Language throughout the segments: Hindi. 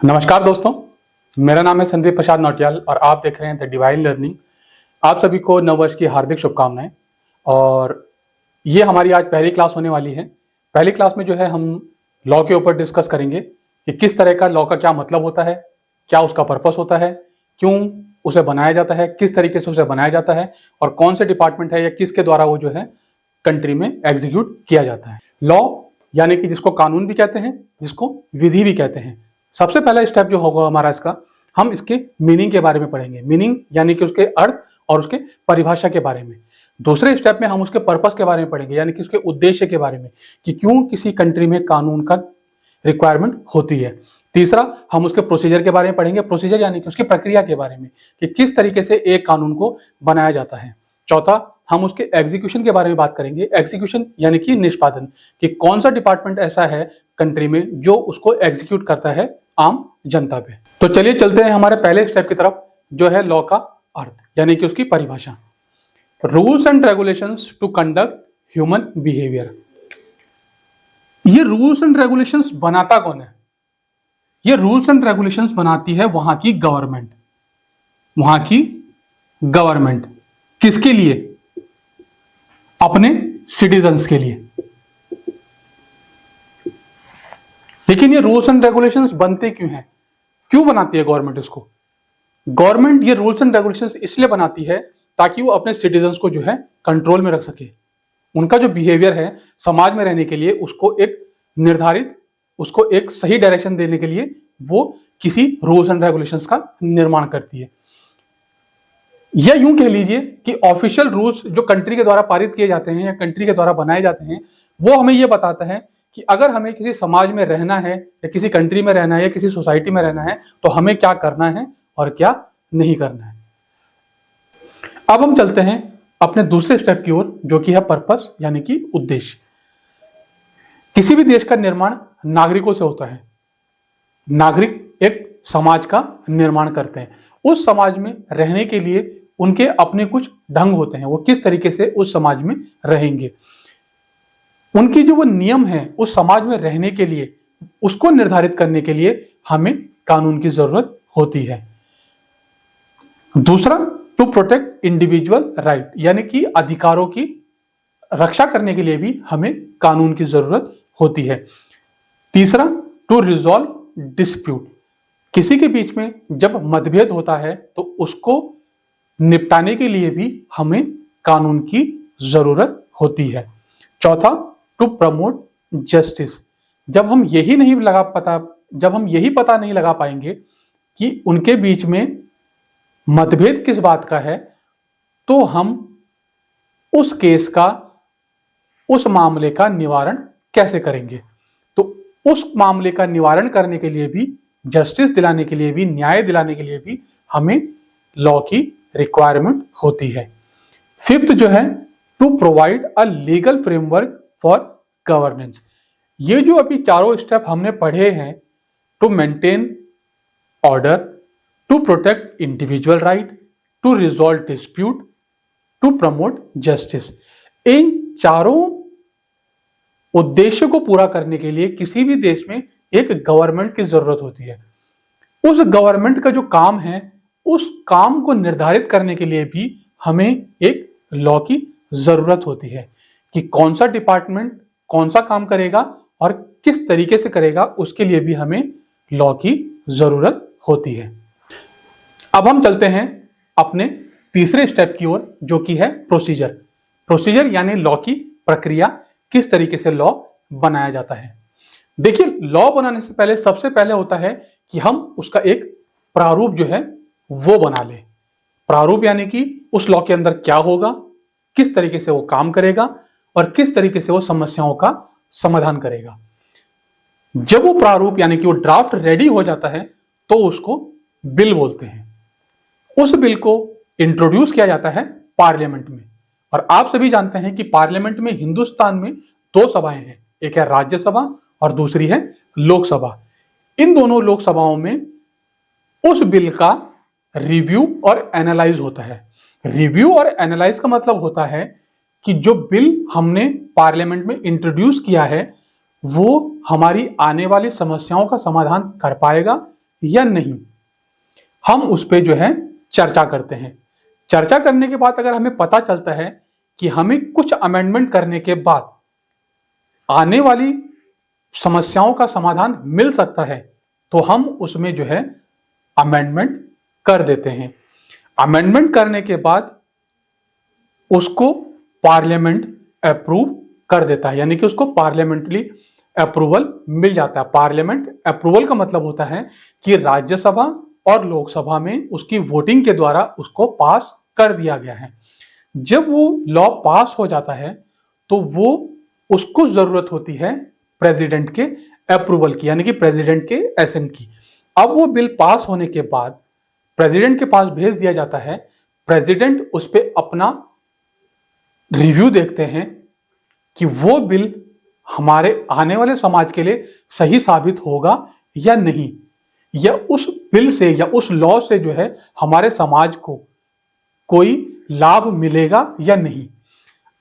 नमस्कार दोस्तों, मेरा नाम है संदीप प्रसाद नौटियाल और आप देख रहे हैं द डिवाइन लर्निंग। आप सभी को नववर्ष की हार्दिक शुभकामनाएं। और ये हमारी आज पहली क्लास होने वाली है। पहली क्लास में जो है हम लॉ के ऊपर डिस्कस करेंगे कि किस तरह का लॉ का क्या मतलब होता है, क्या उसका पर्पस होता है, क्यों उसे बनाया जाता है, किस तरीके से उसे बनाया जाता है और कौन से डिपार्टमेंट है या किसके द्वारा वो जो है कंट्री में एग्जीक्यूट किया जाता है। लॉ यानी कि जिसको कानून भी कहते हैं, जिसको विधि भी कहते हैं। सबसे पहला स्टेप जो होगा हमारा इसका, हम इसके मीनिंग के बारे में पढ़ेंगे। मीनिंग यानी कि उसके अर्थ और उसके परिभाषा के बारे में। दूसरे स्टेप में हम उसके पर्पस के बारे में पढ़ेंगे, यानी कि उसके उद्देश्य के बारे में कि क्यों किसी कंट्री में कानून का रिक्वायरमेंट होती है। तीसरा, हम उसके प्रोसीजर के बारे में पढ़ेंगे। प्रोसीजर यानी कि उसकी प्रक्रिया के बारे में कि किस तरीके से एक कानून को बनाया जाता है। चौथा, हम उसके एग्जीक्यूशन के बारे में बात करेंगे। एग्जीक्यूशन यानी कि निष्पादन, कि कौन सा डिपार्टमेंट ऐसा है कंट्री में जो उसको एग्जीक्यूट करता है आम जनता पे। तो चलिए चलते हैं हमारे पहले स्टेप की तरफ, जो है लॉ का अर्थ यानी कि उसकी परिभाषा। Rules and regulations to conduct human behaviour. ये रूल्स एंड रेगुलेशंस बनाता कौन है? ये रूल्स एंड रेगुलेशंस बनाती है वहां की गवर्नमेंट। वहां की गवर्नमेंट किसके लिए? अपने सिटीजन्स के लिए। लेकिन ये रूल्स एंड रेगुलेशंस बनते क्यों हैं? क्यों बनाती है गवर्नमेंट इसको? गवर्नमेंट ये रूल्स एंड रेगुलेशंस इसलिए बनाती है ताकि वो अपने सिटीजन्स को जो है कंट्रोल में रख सके। उनका जो बिहेवियर है समाज में रहने के लिए, उसको एक निर्धारित, उसको एक सही डायरेक्शन देने के लिए वो किसी रूल्स एंड रेगुलेशंस का निर्माण करती है। या यूं कह लीजिए कि ऑफिशियल रूल्स जो कंट्री के द्वारा पारित किए जाते हैं या कंट्री के द्वारा बनाए जाते हैं, वो हमें ये बताता है कि अगर हमें किसी समाज में रहना है या किसी कंट्री में रहना है या किसी सोसाइटी में रहना है तो हमें क्या करना है और क्या नहीं करना है। अब हम चलते हैं अपने दूसरे स्टेप की ओर, जो कि है पर्पस यानी कि उद्देश्य। किसी भी देश का निर्माण नागरिकों से होता है। नागरिक एक समाज का निर्माण करते हैं। उस समाज में रहने के लिए उनके अपने कुछ ढंग होते हैं, वो किस तरीके से उस समाज में रहेंगे। उनकी जो वो नियम है उस समाज में रहने के लिए, उसको निर्धारित करने के लिए हमें कानून की जरूरत होती है। दूसरा, टू प्रोटेक्ट इंडिविजुअल राइट, यानी कि अधिकारों की रक्षा करने के लिए भी हमें कानून की जरूरत होती है। तीसरा, टू रिजॉल्व डिस्प्यूट, किसी के बीच में जब मतभेद होता है तो उसको निपटाने के लिए भी हमें कानून की जरूरत होती है। चौथा, टू प्रमोट जस्टिस, जब हम यही पता नहीं लगा पाएंगे कि उनके बीच में मतभेद किस बात का है, तो हम उस केस का, उस मामले का निवारण कैसे करेंगे। तो उस मामले का निवारण करने के लिए भी, जस्टिस दिलाने के लिए भी, न्याय दिलाने के लिए भी हमें लॉ की रिक्वायरमेंट होती है। फिफ्थ जो है, to provide a legal framework for governance. ये जो अभी चारों स्टेप हमने पढ़े हैं, to maintain order, to protect individual right, to resolve dispute, to promote justice, इन चारों उद्देश्य को पूरा करने के लिए किसी भी देश में एक गवर्नमेंट की जरूरत होती है। उस गवर्नमेंट का जो काम है, उस काम को निर्धारित करने के लिए भी हमें एक लॉ की जरूरत होती है कि कौन सा डिपार्टमेंट कौन सा काम करेगा और किस तरीके से करेगा, उसके लिए भी हमें लॉ की जरूरत होती है। अब हम चलते हैं अपने तीसरे स्टेप की ओर, जो कि है प्रोसीजर। प्रोसीजर यानी लॉ की प्रक्रिया, किस तरीके से लॉ बनाया जाता है। देखिए, लॉ बनाने से पहले सबसे पहले होता है कि हम उसका एक प्रारूप जो है वो बना ले। प्रारूप यानी कि उस लॉ के अंदर क्या होगा, किस तरीके से वो काम करेगा और किस तरीके से वो समस्याओं का समाधान करेगा। जब वो प्रारूप यानी कि वो ड्राफ्ट रेडी हो जाता है तो उसको बिल बोलते हैं। उस बिल को इंट्रोड्यूस किया जाता है पार्लियामेंट में। और आप सभी जानते हैं कि पार्लियामेंट में हिंदुस्तान में दो सभाएं हैं, एक है राज्यसभा और दूसरी है लोकसभा। इन दोनों लोकसभाओं में उस बिल का रिव्यू और एनालाइज होता है। रिव्यू और एनालाइज का मतलब होता है कि जो बिल हमने पार्लियामेंट में इंट्रोड्यूस किया है वो हमारी आने वाली समस्याओं का समाधान कर पाएगा या नहीं, हम उस पर जो है चर्चा करते हैं। चर्चा करने के बाद अगर हमें पता चलता है कि हमें कुछ अमेंडमेंट करने के बाद आने वाली समस्याओं का समाधान मिल सकता है, तो हम उसमें जो है अमेंडमेंट कर देते हैं। अमेंडमेंट करने के बाद उसको पार्लियामेंट अप्रूव कर देता है, यानी कि उसको पार्लियामेंट्री अप्रूवल मिल जाता है। पार्लियामेंट अप्रूवल का मतलब होता है कि राज्यसभा और लोकसभा में उसकी वोटिंग के द्वारा उसको पास कर दिया गया है। जब वो लॉ पास हो जाता है तो वो उसको जरूरत होती है प्रेसिडेंट के अप्रूवल की, यानी कि प्रेसिडेंट के एसेंट की। अब वो बिल पास होने के बाद प्रेसिडेंट के पास भेज दिया जाता है। प्रेसिडेंट उस पर अपना रिव्यू देखते हैं कि वो बिल हमारे आने वाले समाज के लिए सही साबित होगा या नहीं, या उस बिल से या उस लॉ से जो है हमारे समाज को कोई लाभ मिलेगा या नहीं।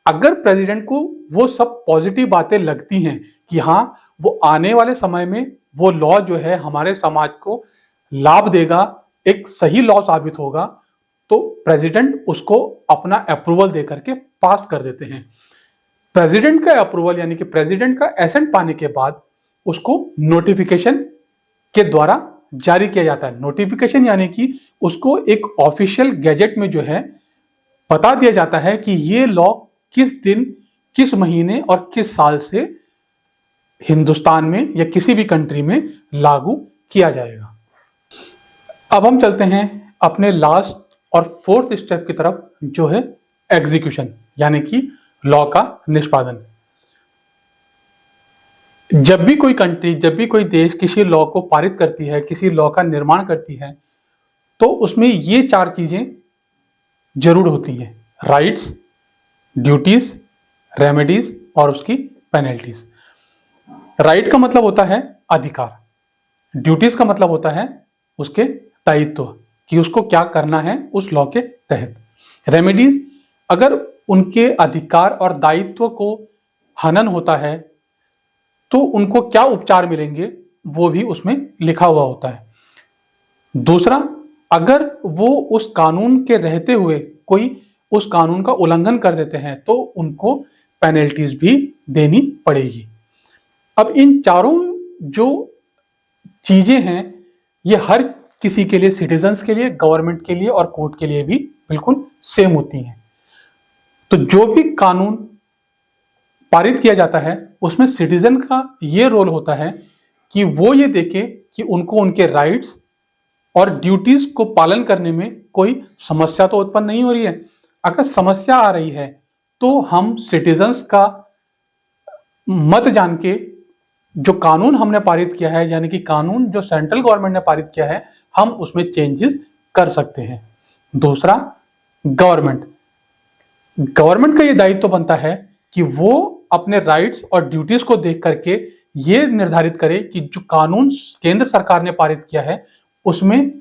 अगर प्रेसिडेंट को वो सब पॉजिटिव बातें लगती हैं कि हाँ, वो आने वाले समय में वो लॉ जो है हमारे समाज को लाभ देगा, एक सही लॉ साबित होगा, तो प्रेसिडेंट उसको अपना अप्रूवल देकर के पास कर देते हैं। प्रेसिडेंट का अप्रूवल यानी कि प्रेसिडेंट का एसेंट पाने के बाद उसको नोटिफिकेशन के द्वारा जारी किया जाता है। नोटिफिकेशन यानी कि उसको एक ऑफिशियल गैजेट में जो है बता दिया जाता है कि ये लॉ किस दिन, किस महीने और किस साल से हिंदुस्तान में या किसी भी कंट्री में लागू किया जाएगा। अब हम चलते हैं अपने लास्ट और फोर्थ स्टेप की तरफ, जो है एग्जीक्यूशन, यानी कि लॉ का निष्पादन। जब भी कोई कंट्री, जब भी कोई देश किसी लॉ को पारित करती है, किसी लॉ का निर्माण करती है, तो उसमें ये 4 चीजें जरूर होती हैं: राइट्स, ड्यूटीज, रेमेडीज और उसकी पेनल्टीज। राइट का मतलब होता है अधिकार, ड्यूटीज का मतलब होता है उसके दायित्व कि उसको क्या करना है उस लॉ के तहत। रेमेडीज, अगर उनके अधिकार और दायित्व को हनन होता है तो उनको क्या उपचार मिलेंगे वो भी उसमें लिखा हुआ होता है। दूसरा, अगर वो उस कानून के रहते हुए कोई उस कानून का उल्लंघन कर देते हैं तो उनको पेनल्टीज भी देनी पड़ेगी। अब इन चारों जो चीजें हैं ये हर किसी के लिए, सिटीजन्स के लिए, गवर्नमेंट के लिए और कोर्ट के लिए भी बिल्कुल सेम होती हैं। तो जो भी कानून पारित किया जाता है उसमें सिटीजन का ये रोल होता है कि वो ये देखे कि उनको उनके राइट्स और ड्यूटीज को पालन करने में कोई समस्या तो उत्पन्न नहीं हो रही है। अगर समस्या आ रही है तो हम सिटीजन्स का मत जान के जो कानून हमने पारित किया है, यानी कि कानून जो सेंट्रल गवर्नमेंट ने पारित किया है, हम उसमें चेंजेस कर सकते हैं। दूसरा, गवर्नमेंट का ये दायित्व बनता है कि वो अपने राइट्स और ड्यूटीज को देख करके ये निर्धारित करे कि जो कानून केंद्र सरकार ने पारित किया है उसमें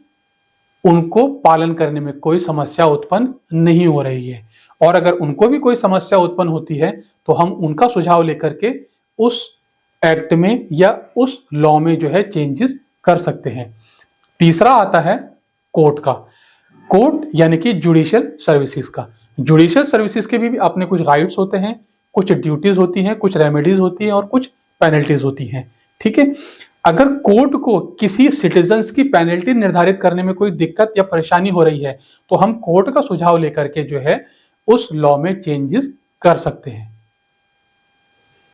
उनको पालन करने में कोई समस्या उत्पन्न नहीं हो रही है, और अगर उनको भी कोई समस्या उत्पन्न होती है तो हम उनका सुझाव लेकर के उस एक्ट में या उस लॉ में जो है चेंजेस कर सकते हैं। तीसरा आता है कोर्ट का। कोर्ट यानी कि जुडिशियल सर्विसेज का। जुडिशियल सर्विसेज के भी अपने कुछ राइट्स होते हैं, कुछ ड्यूटीज होती हैं, कुछ रेमेडीज होती हैं और कुछ पेनल्टीज होती हैं। ठीक है, अगर कोर्ट को किसी सिटीजन्स की पेनल्टी निर्धारित करने में कोई दिक्कत या परेशानी हो रही है तो हम कोर्ट का सुझाव लेकर के जो है उस लॉ में चेंजेस कर सकते हैं।